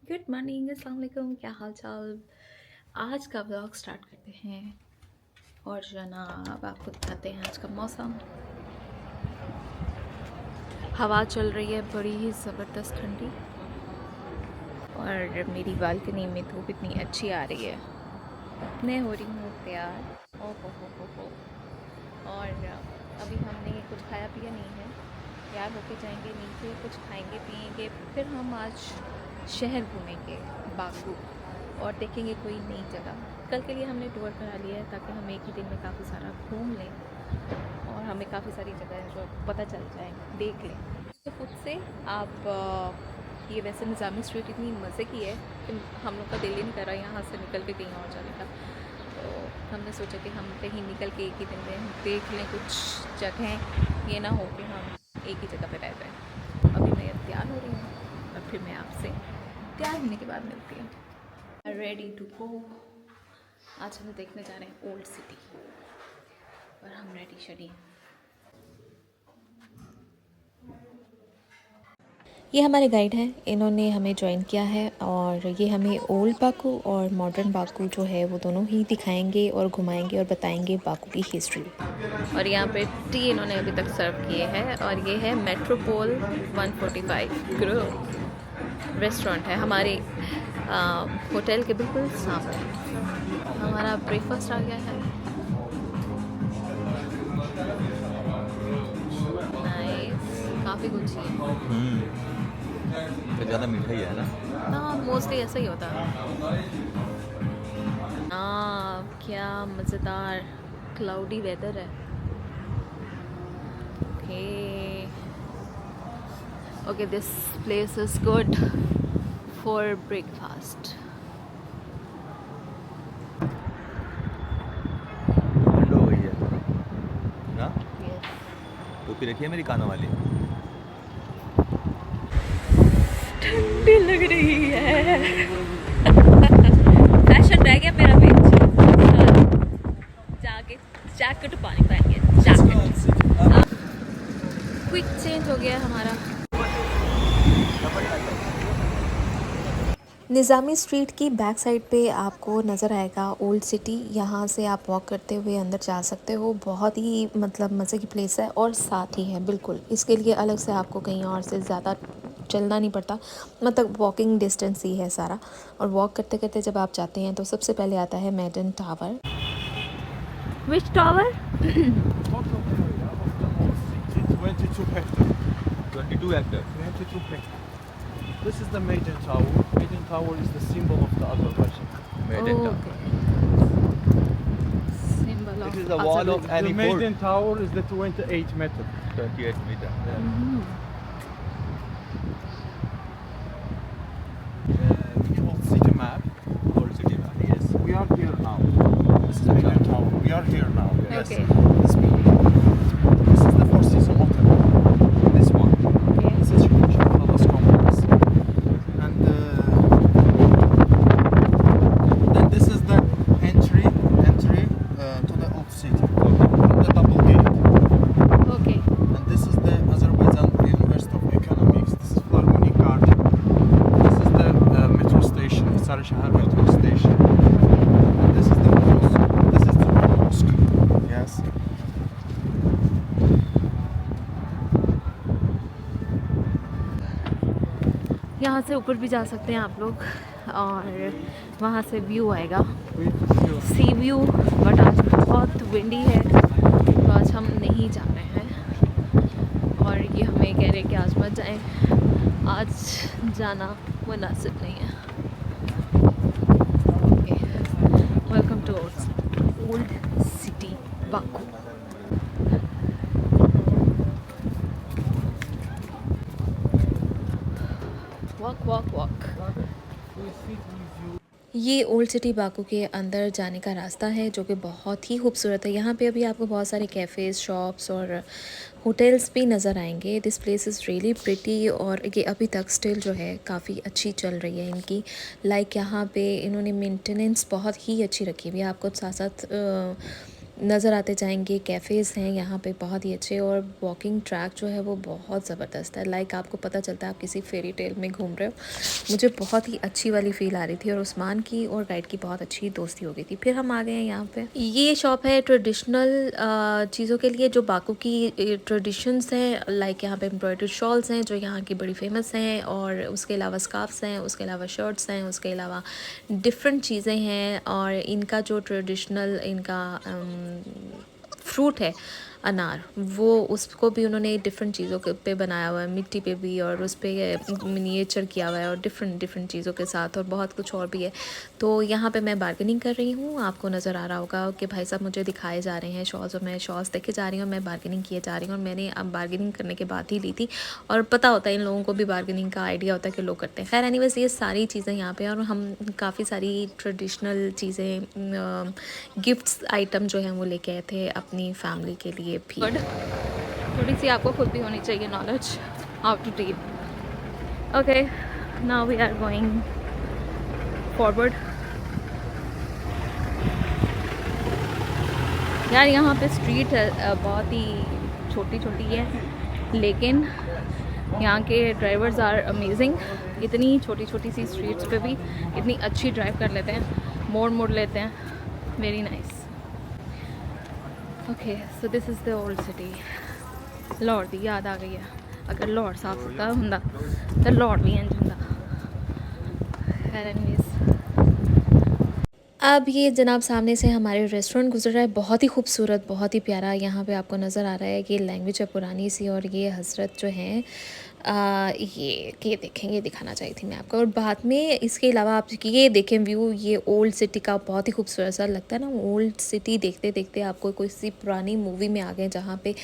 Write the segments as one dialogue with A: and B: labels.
A: Good morning, अस्सलाम वालेकुम। क्या हाल चाल। आज का व्लॉग स्टार्ट करते हैं और जनाब आपको दिखाते हैं आज का मौसम। हवा चल रही है बड़ी ही ज़बरदस्त ठंडी और मेरी बालकनी में धूप इतनी अच्छी आ रही है। मैं हो रही हूँ तैयार। ओ हो। और अभी हमने कुछ खाया पिया नहीं है। तैयार होके जाएंगे नीचे, कुछ खाएंगे पिएंगे, फिर हम आज शहर घूमेंगे बाकू और देखेंगे कोई नई जगह। कल के लिए हमने टूर करा लिया है ताकि हम एक ही दिन में काफ़ी सारा घूम लें और हमें काफ़ी सारी जगह जो पता चल जाए, देख लें। तो खुद से आप ये वैसे निज़ामी स्ट्रीट इतनी मज़े की है कि हम लोग का दिल ही नहीं कर रहा यहाँ से निकल के कहीं और जाने का। तो हमने सोचा कि हम कहीं निकल के एक ही दिन में देख लें कुछ जगहें, ये ना हो कि हम एक ही जगह पे रह जाएं। अभी मैं तैयार हो रही हूँ और फिर मैं आपसे तैयार होने के बाद मिलती हूँ। Ready to go. आज हम देखने जा रहे हैं ओल्ड सिटी और हम रेडी शेडी हैं। ये हमारे गाइड हैं, इन्होंने हमें ज्वाइन किया है और ये हमें ओल्ड बाकू और मॉडर्न बाकू जो है वो दोनों ही दिखाएंगे और घुमाएंगे और बताएंगे बाकू की हिस्ट्री। और यहाँ पे टी इन्होंने अभी तक सर्व किए हैं और ये है मेट्रोपोल 145 ग्रो रेस्टोरेंट है हमारे होटल के बिल्कुल सामने। हमारा ब्रेकफास्ट आ गया है। नाइस, काफ़ी कुछ ही है।
B: तो ज़्यादा मीठा ही है ना।
A: हाँ, मोस्टली ऐसा ही होता है। क्या मज़ेदार क्लाउडी वेदर है। Okay okay, this place is good for breakfast.
B: ठंड हो गई है ना। टोपी रखी है मेरी कानों वाली।
A: ठंडी लग रही है। फैशन रह गया मेरा बीच। जाके जैकेट पानी पहन के जैकेट क्विक चेंज हो गया हमारा। निज़ामी स्ट्रीट की बैक साइड पे आपको नज़र आएगा ओल्ड सिटी। यहाँ से आप वॉक करते हुए अंदर जा सकते हो। बहुत ही मतलब मज़े की प्लेस है और साथ ही है बिल्कुल। इसके लिए अलग से आपको कहीं और से ज़्यादा चलना नहीं पड़ता, मतलब वॉकिंग डिस्टेंस ही है सारा। और वॉक करते करते जब आप जाते हैं तो सबसे पहले आता है मैडन tower. Which tower?
C: 22 hectares.
B: 22 Hector.
C: 22 hectares. This is the Maiden Tower. Maiden Tower is the symbol of the Azerbaijan.
B: Maiden
A: okay,
B: tower.
A: Symbol
B: This
A: of
B: is the wall of
C: The
B: any fort.
C: Maiden Tower is the 28 meter.
B: 28 metre.
C: The old city map.
B: Old city में। Yes.
C: We are here now. This is Maiden Tower. We are here now.
B: Yes.
A: Okay.
C: This This is the Four Seasons Hotel. This one. This is Shah Palace complex. And then this is the entry to the old city from the double gate.
A: Okay
C: And this is the Azerbaijan University of Economics. This is Philharmonic Garden. This is the metro station, Hisar Shahar metro station. And this is the mosque. This is the mosque. Yes.
A: यहाँ से ऊपर भी जा सकते हैं आप लोग और वहाँ से व्यू आएगा, सी व्यू। बट आज बहुत विंडी है तो आज हम नहीं जा रहे हैं और ये हमें कह रहे हैं कि आज मत जाएं, आज जाना मुनासिब नहीं है। Welcome to old city Baku. Walk walk walk. ये ओल्ड सिटी बाकू के अंदर जाने का रास्ता है जो कि बहुत ही खूबसूरत है। यहाँ पे अभी आपको बहुत सारे कैफ़ेज़, शॉप्स और होटल्स भी नज़र आएंगे। This place is really pretty और ये अभी तक स्टिल जो है काफ़ी अच्छी चल रही है इनकी। लाइक यहाँ पे इन्होंने मेंटेनेंस बहुत ही अच्छी रखी हुई है। आपको साथ साथ नज़र आते जाएंगे। कैफ़ेज़ हैं यहाँ पे बहुत ही अच्छे, और वॉकिंग ट्रैक जो है वो बहुत ज़बरदस्त है। लाइक आपको पता चलता है आप किसी फेरी टेल में घूम रहे हो। मुझे बहुत ही अच्छी वाली फ़ील आ रही थी, और उस्मान की और गाइड की बहुत अच्छी दोस्ती हो गई थी। फिर हम आ गए हैं यहाँ पे। ये शॉप है ट्रेडिशनल चीज़ों के लिए, जो बाकू की ट्रेडिशंस हैं। लाइक यहाँ पे एम्ब्रॉयडर्ड शॉल्स हैं जो यहाँ की बड़ी फेमस हैं, और उसके अलावा स्कार्फ्स हैं, उसके अलावा शर्ट्स हैं, उसके अलावा डिफरेंट चीज़ें हैं। और इनका जो ट्रेडिशनल इनका फ्रूट है अनार, वो उसको भी उन्होंने डिफरेंट चीज़ों के पे बनाया हुआ है, मिट्टी पे भी, और उस पर मिनिएचर किया हुआ है, और डिफरेंट चीज़ों के साथ, और बहुत कुछ और भी है। तो यहाँ पे मैं बार्गेनिंग कर रही हूँ। आपको नज़र आ रहा होगा कि भाई साहब मुझे दिखाए जा रहे हैं शॉल्स, और मैं शॉल्स देखे जा रही हूँ, मैं बार्गेनिंग किए जा रही हूँ। और मैंने अब बार्गेनिंग करने के बाद ही ली थी, और पता होता है इन लोगों को भी बार्गेनिंग का आइडिया होता है कि लोग करते हैं। खैर एनीवेज, ये सारी चीज़ें यहाँ पे, और हम काफ़ी सारी ट्रेडिशनल चीज़ें, गिफ्ट्स आइटम जो हैं वो लेके आए थे अपनी फैमिली के लिए भी। थोड़ी सी आपको खुद भी होनी चाहिए knowledge how to deal. Okay, now we are going forward. यार यहाँ पे स्ट्रीट बहुत ही छोटी छोटी है, लेकिन यहाँ के ड्राइवर्स आर अमेजिंग। इतनी छोटी छोटी सी स्ट्रीट्स पे भी इतनी अच्छी ड्राइव कर लेते हैं, मोड़ लेते हैं। Very nice. Okay, so this is the old city. Lahore दी याद आ गई है। अगर लाहौर साफ सुथरा हुंदा तो लाहौर भी इंज हुंदा। खैर एनीवेज, अब ये जनाब सामने से हमारे रेस्टोरेंट गुजर रहा है, बहुत ही खूबसूरत, बहुत ही प्यारा। यहाँ पे आपको नज़र आ रहा है कि लैंग्वेज है पुरानी सी, और ये हज़रत जो हैं ये देखें, ये दिखाना चाहिए थी मैं आपको। और बाद में इसके अलावा आप ये देखें व्यू, ये ओल्ड सिटी का बहुत ही खूबसूरत सा लगता है ना। ओल्ड सिटी देखते देखते आपको कोई सी पुरानी मूवी में आ गए, जहाँ पे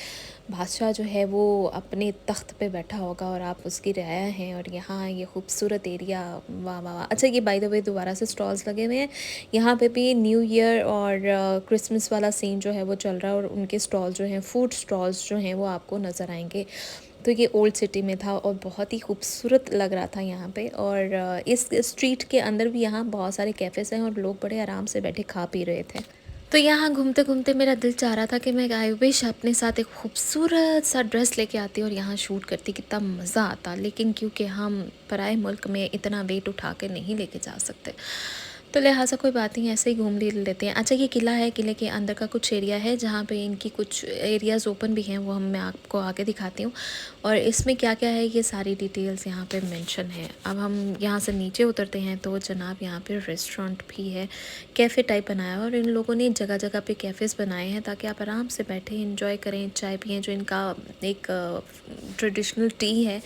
A: बादशाह जो है वो अपने तख्त पे बैठा होगा और आप उसकी रियाया हैं, और यहाँ ये खूबसूरत एरिया, वाह वाह वाह। अच्छा, ये बाय द वे दोबारा से स्टॉल्स लगे हुए हैं यहाँ पे भी। न्यू ईयर और क्रिसमस वाला सीन जो है वो चल रहा है, और उनके स्टॉल जो हैं, फूड स्टॉल्स जो हैं वो आपको नज़र आएंगे। तो ये ओल्ड सिटी में था, और बहुत ही खूबसूरत लग रहा था यहाँ पे। और इस स्ट्रीट के अंदर भी यहाँ बहुत सारे कैफ़ेज़ हैं, और लोग बड़े आराम से बैठे खा पी रहे थे। तो यहाँ घूमते घूमते मेरा दिल चाह रहा था कि मैं आई विश अपने साथ एक खूबसूरत सा ड्रेस लेके आती और यहाँ शूट करती, कितना मज़ा आता। लेकिन क्योंकि हम पराए मुल्क में इतना वेट उठा के नहीं लेके जा सकते, तो लिहाजा कोई बात नहीं, ऐसे ही घूम लेते हैं। अच्छा, ये किला है, किले के अंदर का कुछ एरिया है जहाँ पे इनकी कुछ एरियाज़ ओपन भी हैं, वो मैं आपको आगे दिखाती हूँ। और इसमें क्या क्या है ये सारी डिटेल्स यहाँ पे मेंशन है। अब हम यहाँ से नीचे उतरते हैं तो जनाब यहाँ पे रेस्टोरेंट भी है, कैफ़े टाइप बनाया है, और इन लोगों ने जगह जगह पे कैफ़ेज़ बनाए हैं ताकि आप आराम से बैठें, इंजॉय करें, चाय पिएँ, जो इनका एक ट्रेडिशनल टी है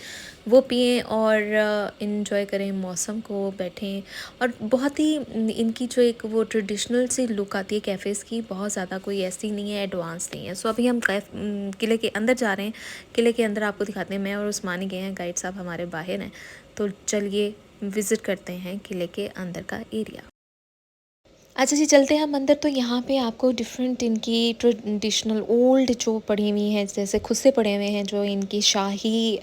A: वो पिएँ, और इन्जॉय करें मौसम को, बैठें। और बहुत ही इनकी जो एक वो ट्रेडिशनल सी लुक आती है कैफ़ेज़ की, बहुत ज़्यादा कोई ऐसी नहीं है, एडवांस नहीं है। सो अभी हम किले के अंदर जा रहे हैं। किले के अंदर आपको दिखाते हैं, मैं और उस्मानी गए हैं, गाइड साहब हमारे बाहर हैं। तो चलिए विज़िट करते हैं किले के अंदर का एरिया। अच्छा जी, चलते हैं हम अंदर। तो यहाँ पे आपको डिफरेंट इनकी ट्रेडिशनल ओल्ड जो पड़ी हुई हैं, जैसे खुस्से पड़े हुए हैं जो इनकी शाही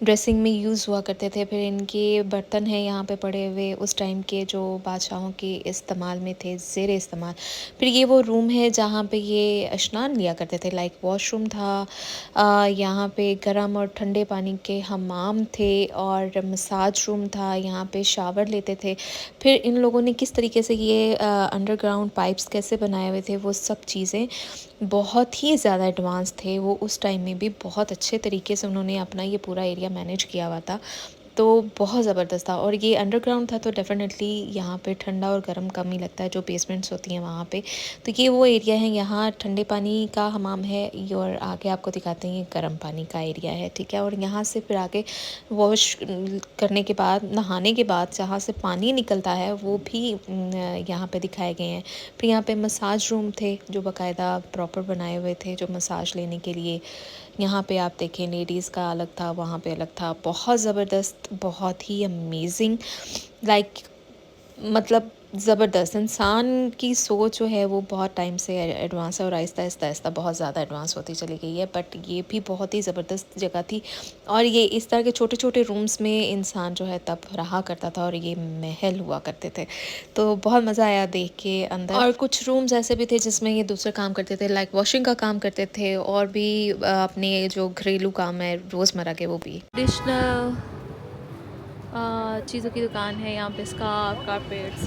A: ड्रेसिंग में यूज़ हुआ करते थे। फिर इनके बर्तन हैं यहाँ पे पड़े हुए, उस टाइम के जो बादशाहों के इस्तेमाल में थे, ज़ेर इस्तेमाल। फिर ये वो रूम है जहाँ पे ये स्नान लिया करते थे, लाइक वॉशरूम था। यहाँ पे गर्म और ठंडे पानी के हमाम थे, और मसाज रूम था, यहाँ पे शावर लेते थे। फिर इन लोगों ने किस तरीके से ये अंडरग्राउंड पाइप्स कैसे बनाए हुए थे, वो सब चीज़ें बहुत ही ज़्यादा एडवांस थे। वो उस टाइम में भी बहुत अच्छे तरीके से उन्होंने अपना ये पूरा एरिया मैनेज किया हुआ था, तो बहुत ज़बरदस्त था। और ये अंडरग्राउंड था तो डेफिनेटली यहाँ पे ठंडा और गर्म कम ही लगता है, जो बेसमेंट्स होती हैं वहाँ पे। तो ये वो एरिया है, यहाँ ठंडे पानी का हमाम है, और आगे आपको दिखाते हैं ये गर्म पानी का एरिया है, ठीक है। और यहाँ से फिर आगे वॉश करने के बाद, नहाने के बाद जहाँ से पानी निकलता है वो भी यहाँ पे दिखाए गए हैं। फिर यहाँ पे मसाज रूम थे जो बाकायदा प्रॉपर बनाए हुए थे, जो मसाज लेने के लिए। यहाँ पे आप देखें लेडीज़ का अलग था, वहाँ पे अलग था। बहुत ज़बरदस्त, बहुत ही अमेजिंग, लाइक मतलब ज़बरदस्त। इंसान की सोच जो है वो बहुत टाइम से एडवांस है और आहिस्ता आहिस्ता आहिस्ता बहुत ज़्यादा एडवांस होती चली गई है, बट ये भी बहुत ही ज़बरदस्त जगह थी। और ये इस तरह के छोटे छोटे रूम्स में इंसान जो है तब रहा करता था और ये महल हुआ करते थे। तो बहुत मज़ा आया देख के अंदर। और कुछ रूम्स ऐसे भी थे जिसमें ये दूसरे काम करते थे, लाइक वॉशिंग का काम करते थे और भी अपने जो घरेलू काम है रोज़मर्रा के वो भी। ट्रेडिशनल चीज़ों की दुकान है यहाँ पे, स्कार्फ, कारपेट्स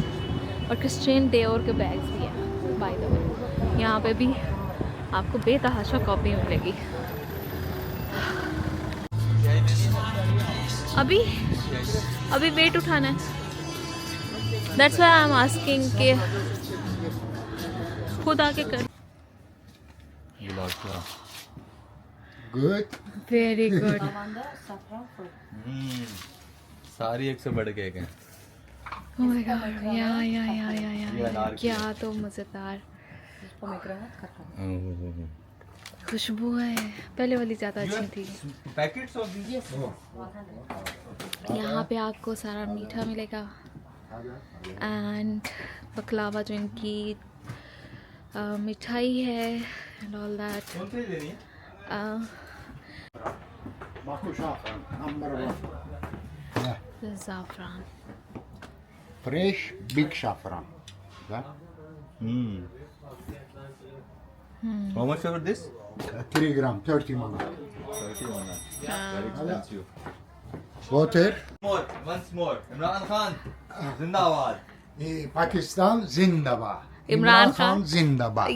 A: और क्रिश्चियन डियोर के बैग्स भी हैं बाय द वे। यहाँ पे भी आपको बेतहाशा कॉपी मिलेगी। अभी वेट उठाना है, that's why I am asking के खुद आके कर।
D: Good.
A: Very good.
B: सारी एक से बढ़ के एक है।
A: ओह माय गॉड, या क्या तो मज़ेदार खुशबू है। पहले वाली ज़्यादा अच्छी थी।
B: पैकेट्स ऑफ
A: यहाँ पे आपको सारा मीठा मिलेगा एंड बकलावा जो इनकी मिठाई है एंड ऑल दैट।
B: कौन सी लेनी है?
D: Baku saffron, number one. Yeah.
A: ज़ाफ़रान।
D: Fresh, big saffron. Yeah.
B: How much for this?
D: 3 gram, 30 mg.
B: 31. Very expensive.
D: Water.
B: More, once more. Imran Khan, Zindabad.
D: Pakistan, Zindabad.
A: Imran Khan
D: Zindabad.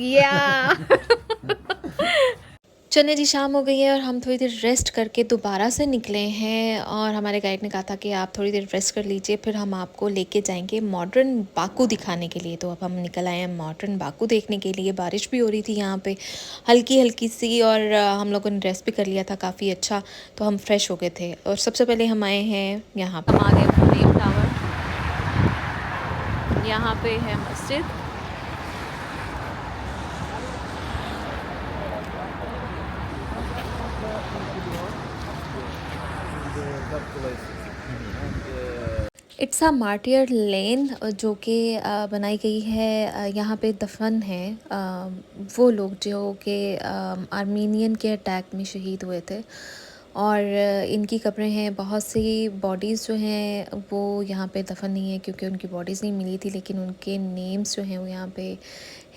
A: चलिए जी, शाम हो गई है और हम थोड़ी देर रेस्ट करके दोबारा से निकले हैं और हमारे गाइड ने कहा था कि आप थोड़ी देर रेस्ट कर लीजिए, फिर हम आपको लेके जाएंगे मॉडर्न बाकू दिखाने के लिए। तो अब हम निकल आए हैं मॉडर्न बाकू देखने के लिए। बारिश भी हो रही थी यहाँ पे हल्की हल्की सी और हम लोगों ने रेस्ट भी कर लिया था काफ़ी अच्छा, तो हम फ्रेश हो गए थे। और सबसे पहले हम आए हैं यहाँ पर, हम आ गए फ्लेम टावर। यहाँ पे है मस्जिद। इट्स अ मार्टियर लेन जो कि बनाई गई है। यहाँ पे दफन है वो लोग जो कि आर्मीनियन के अटैक में शहीद हुए थे और इनकी कब्रें हैं। बहुत सी बॉडीज़ जो हैं वो यहाँ पे दफन नहीं है क्योंकि उनकी बॉडीज़ नहीं मिली थी, लेकिन उनके नेम्स जो हैं वो यहाँ पे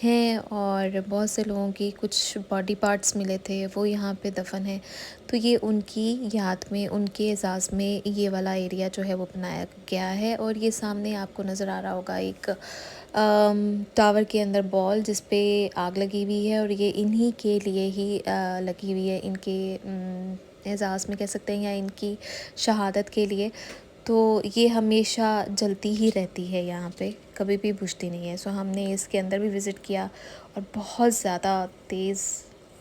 A: हैं और बहुत से लोगों की कुछ बॉडी पार्ट्स मिले थे वो यहाँ पे दफन है। तो ये उनकी याद में, उनके एजाज़ में ये वाला एरिया जो है वो बनाया गया है। और ये सामने आपको नज़र आ रहा होगा एक टावर के अंदर बॉल जिस पे आग लगी हुई है और ये इन्हीं के लिए ही लगी हुई है, इनके एजाज़ में कह सकते हैं या इनकी शहादत के लिए। तो ये हमेशा जलती ही रहती है यहाँ पे, कभी भी बुझती नहीं है। सो हमने इसके अंदर भी विज़िट किया और बहुत ज़्यादा तेज़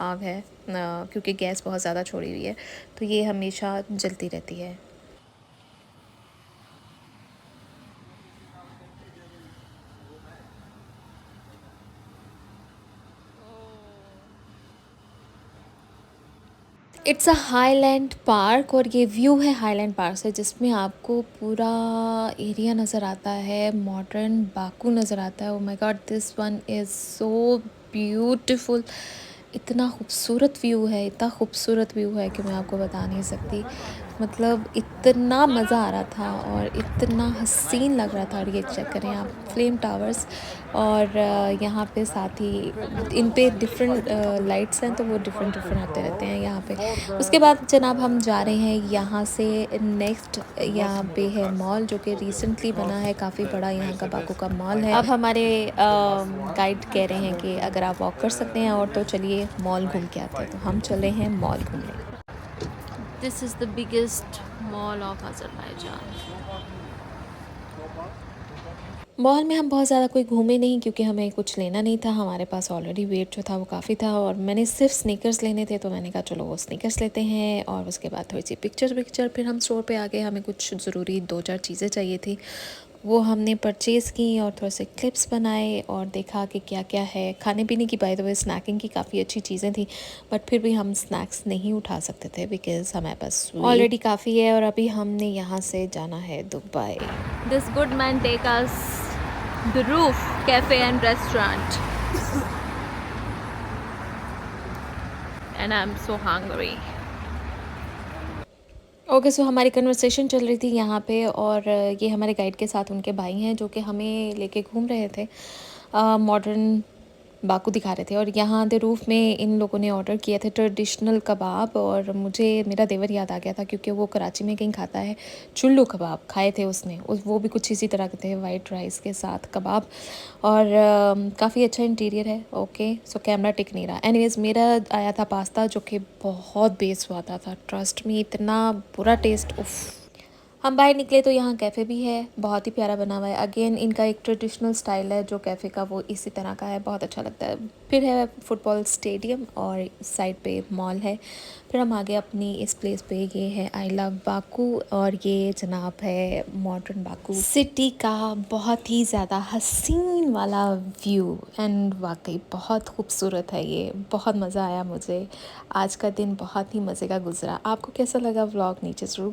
A: आग है क्योंकि गैस बहुत ज़्यादा छोड़ी हुई है, तो ये हमेशा जलती रहती है। इट्स अ हाईलैंड पार्क और ये व्यू है हाईलैंड पार्क से जिसमें आपको पूरा एरिया नज़र आता है, मॉडर्न बाकू नज़र आता है। Oh my God, this one is so beautiful. इतना खूबसूरत व्यू है, इतना खूबसूरत व्यू है कि मैं आपको बता नहीं सकती। मतलब इतना मज़ा आ रहा था और इतना हसीन लग रहा था। और ये चेक करें आप, फ्लेम टावर्स और यहाँ पे साथ ही इन पे डिफरेंट लाइट्स हैं तो वो डिफरेंट आते रहते हैं यहाँ पे। उसके बाद जनाब हम जा रहे हैं यहाँ से नेक्स्ट। यहाँ पे है मॉल जो कि रिसेंटली बना है, काफ़ी बड़ा यहाँ का बाकू का मॉल है। अब हमारे गाइड कह रहे हैं कि अगर आप वॉक कर सकते हैं और तो चलिए मॉल घूम के आते हैं, तो हम चले हैं मॉल घूमने। This is the biggest mall of Azerbaijan. Mall में हम बहुत ज़्यादा कोई घूमे नहीं क्योंकि हमें कुछ लेना नहीं था, हमारे पास ऑलरेडी वेट जो था वो काफ़ी था और मैंने सिर्फ स्नीकर्स लेने थे, तो मैंने कहा चलो वो स्नीकर्स लेते हैं। और उसके बाद थोड़ी सी पिक्चर फिर हम स्टोर पे आ गए। हमें कुछ ज़रूरी 2-4 चीज़ें चाहिए थी, वो हमने परचेज़ की और थोड़े से क्लिप्स बनाए और देखा कि क्या क्या है खाने पीने की। बाय द वे स्नैकिंग की काफ़ी अच्छी चीज़ें थी, बट फिर भी हम स्नैक्स नहीं उठा सकते थे बिकॉज़ हमारे पास ऑलरेडी काफ़ी है और अभी हमने यहाँ से जाना है Dubai. This good man take us The Roof Cafe and Restaurant. And I'm so hungry. Okay so हमारी कन्वर्सेशन चल रही थी यहाँ पे, और ये हमारे गाइड के साथ उनके भाई हैं जो कि हमें लेके घूम रहे थे, मॉडर्न बाकू दिखा रहे थे। और यहाँ द रूफ में इन लोगों ने ऑर्डर किए थे ट्रेडिशनल कबाब, और मुझे मेरा देवर याद आ गया था क्योंकि वो कराची में कहीं खाता है। चुल्लू कबाब खाए थे उसने, वो भी कुछ इसी तरह के थे, वाइट राइस के साथ कबाब, और काफ़ी अच्छा इंटीरियर है। ओके सो कैमरा टिक नहीं रहा। एनीवेज मेरा आया था पास्ता जो कि बहुत बेस्वादा था, ट्रस्ट में, इतना बुरा टेस्ट, उफ। हम बाहर निकले तो यहाँ कैफ़े भी है, बहुत ही प्यारा बना हुआ है। अगेन इनका एक ट्रेडिशनल स्टाइल है जो कैफ़े का, वो इसी तरह का है, बहुत अच्छा लगता है। फिर है फुटबॉल स्टेडियम और साइड पे मॉल है। फिर हम आगे अपनी इस प्लेस पे, ये है आई लव बाकू, और ये जनाब है मॉडर्न बाकू सिटी का बहुत ही ज़्यादा हसीन वाला व्यू, एंड वाकई बहुत खूबसूरत है ये। बहुत मज़ा आया मुझे, आज का दिन बहुत ही मज़े का गुजरा। आपको कैसा लगा व्लॉग नीचे ज़रूर